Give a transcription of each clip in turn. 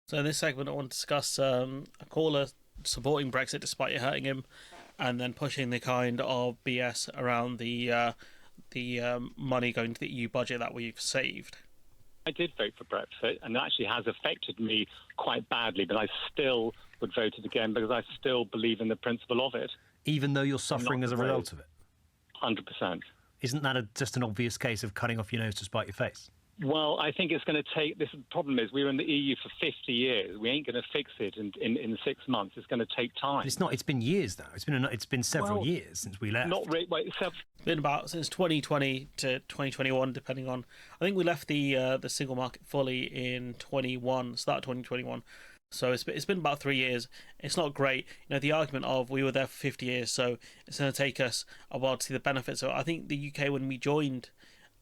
So in this segment, I want to discuss a caller supporting Brexit despite it hurting him, and then pushing the kind of BS around the money going to the EU budget that we've saved. I did vote for Brexit, and it actually has affected me quite badly, but I still would vote it again because I still believe in the principle of it. Even though you're suffering as a result of it? 100%. Isn't that just an obvious case of cutting off your nose to spite your face? Well, I think it's going to take. This problem is we were in the EU for 50 years. We ain't going to fix it in 6 months. It's going to take time. It's not. It's been years now. It's been several years since we left. Not really. Wait, It's been about since 2020 to 2021, depending on. I think we left the single market fully in 21, start 2021. So it's been about 3 years. It's not great. The argument of we were there for 50 years, so it's going to take us a while to see the benefits. So I think the UK, when we joined,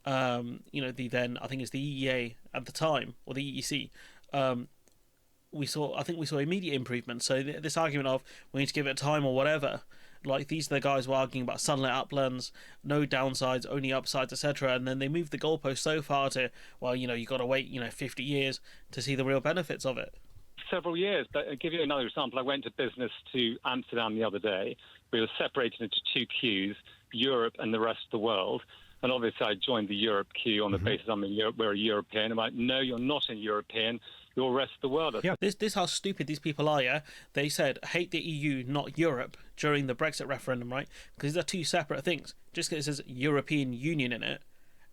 the then I think it's the EEA at the time, or the EEC, I think we saw immediate improvement. So this argument of we need to give it time or whatever, like these are the guys who are arguing about sunlit uplands, no downsides, only upsides, etc. And then they moved the goalpost so far to, well, you got to wait, 50 years to see the real benefits of it. several years. But I'll give you another example. I went to business to Amsterdam the other day. We were separated into two queues, Europe and the rest of the world. And obviously I joined the Europe queue on the basis we're a European. I'm like, no, you're not a European. You're the rest of the world. Yeah. This how stupid these people are, yeah? They said, hate the EU, not Europe, during the Brexit referendum, right? Because these are two separate things. Just because it says European Union in it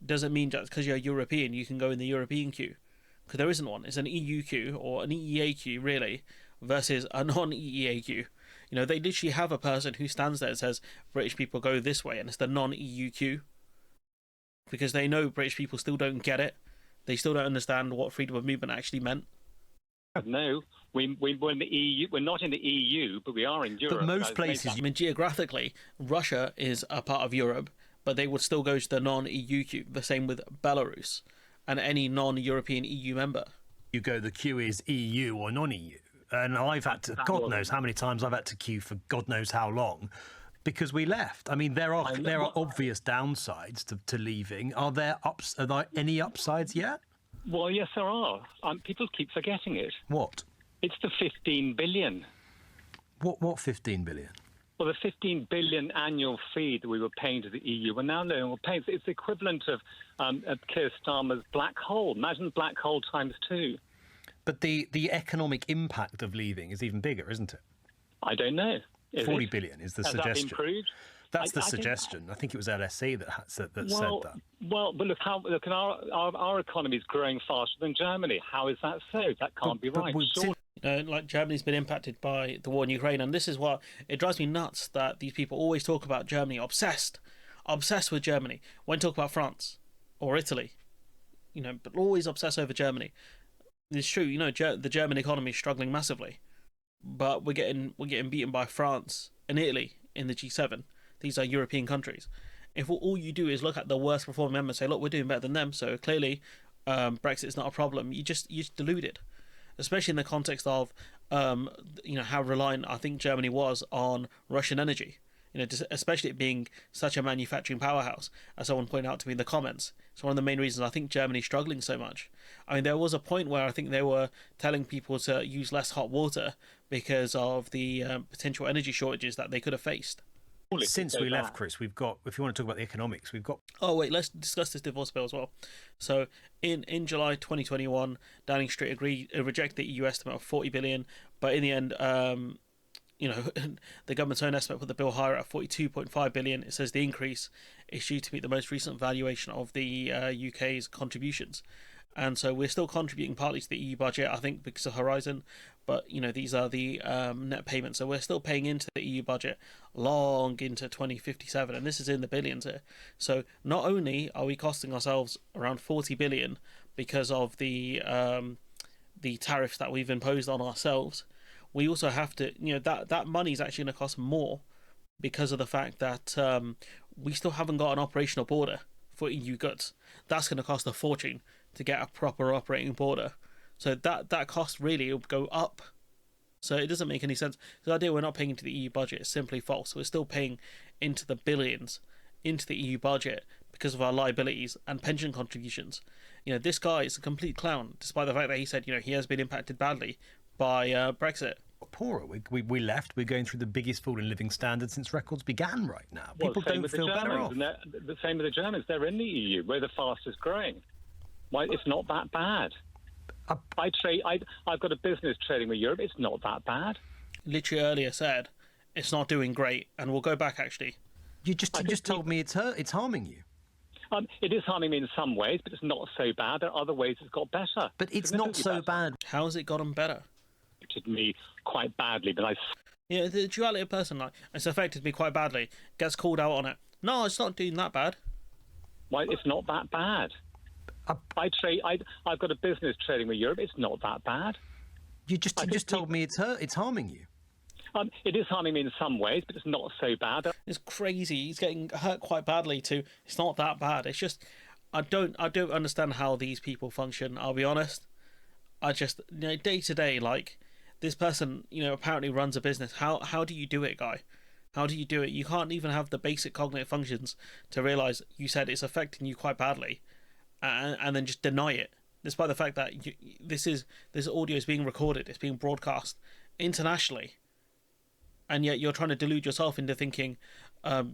doesn't mean that because you're European, you can go in the European queue. Because there isn't one. It's an EU queue, or an EEA queue, really, versus a non-EEA queue. They literally have a person who stands there and says, British people go this way, and it's the non-EU queue. Because they know British people still don't get it. They still don't understand what freedom of movement actually meant. No, we're in the EU. We're not in the EU, but we are in Europe. But most places, geographically, Russia is a part of Europe, but they would still go to the non-EU queue. The same with Belarus and any non-European EU member. You go, the queue is EU or non-EU. And I've had to, God knows how many times I've had to queue for God knows how long, because we left. I mean, there are obvious downsides to leaving. Are there any upsides yet? Well, yes, there are. People keep forgetting it. What? It's the 15 billion. What 15 billion? Well, the 15 billion annual fee that we were paying to the EU, we're now no longer paying. It's the equivalent of Keir Starmer's black hole. Imagine black hole times two. But the economic impact of leaving is even bigger, isn't it? I don't know. 40 billion is the suggestion. Has that been proved? That's the suggestion. I think it was LSE that said that. Well, but look, our economy is growing faster than Germany. How is that so? That can't be right. Like Germany's been impacted by the war in Ukraine, and this is what it drives me nuts that these people always talk about Germany, obsessed with Germany. When talk about France or Italy, but always obsessed over Germany. It's true, the German economy is struggling massively, but we're getting beaten by France and Italy in the G7. These are European countries. If all you do is look at the worst performing members and say, look, we're doing better than them, so clearly Brexit is not a problem, you're just deluded. Especially in the context of, how reliant I think Germany was on Russian energy. Especially it being such a manufacturing powerhouse, as someone pointed out to me in the comments. It's one of the main reasons I think Germany's struggling so much. I mean, there was a point where I think they were telling people to use less hot water because of the potential energy shortages that they could have faced. Since we left, Chris, we've got, if you want to talk about the economics, we've got... Oh, wait, let's discuss this divorce bill as well. So, in July 2021, Downing Street rejected the EU estimate of 40 billion, but in the end, the government's own estimate put the bill higher at 42.5 billion. It says the increase is due to meet the most recent valuation of the UK's contributions. And so we're still contributing partly to the EU budget, I think, because of Horizon. But, these are the net payments. So we're still paying into the EU budget long into 2057. And this is in the billions here. So not only are we costing ourselves around 40 billion because of the tariffs that we've imposed on ourselves, we also have to, that money is actually going to cost more because of the fact that we still haven't got an operational border for EU goods. That's going to cost a fortune to get a proper operating border. So that cost really will go up. So it doesn't make any sense. The idea we're not paying into the EU budget is simply false. We're still paying into the billions into the EU budget because of our liabilities and pension contributions. This guy is a complete clown, despite the fact that he said, he has been impacted badly by Brexit. Poorer. We left. We're going through the biggest fall in living standards since records began right now. People don't feel better off. The same with the Germans. They're in the EU. We're the fastest growing. Why? It's not that bad. I've got a business trading with Europe. It's not that bad. Literally earlier said it's not doing great, and we'll go back actually. You just told me it's harming you. It is harming me in some ways, but it's not so bad. There are other ways it's got better. But it's not so bad. How has it gotten better? Affected me quite badly, but the duality of person, it's affected me quite badly. Gets called out on it. No, it's not doing that bad. Why? It's not that bad. I've got a business trading with Europe. It's not that bad. You just told me it's harming you. It is harming me in some ways, but it's not so bad. It's crazy. He's getting hurt quite badly too. It's not that bad. It's just I don't understand how these people function. I'll be honest. I just day to day, this person apparently runs a business. How do you do it, guy? How do you do it? You can't even have the basic cognitive functions to realize you said it's affecting you quite badly, and then just deny it, despite the fact that this audio is being recorded, it's being broadcast internationally, and yet you're trying to delude yourself into thinking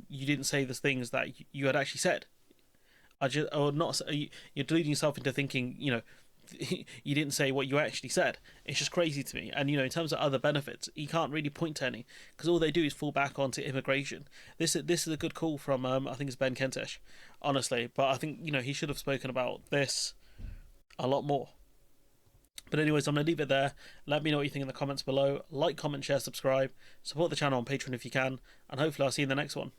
you didn't say the things that you had actually said. You're deluding yourself into thinking you didn't say what you actually said. It's just crazy to me. And in terms of other benefits, you can't really point to any, because all they do is fall back onto immigration. This is a good call from I think it's Ben Kentish, honestly. But I think he should have spoken about this a lot more. But anyways, I'm gonna leave it there. Let me know what you think in the comments below. Like, comment, share, subscribe. Support the channel on Patreon if you can, and hopefully I'll see you in the next one.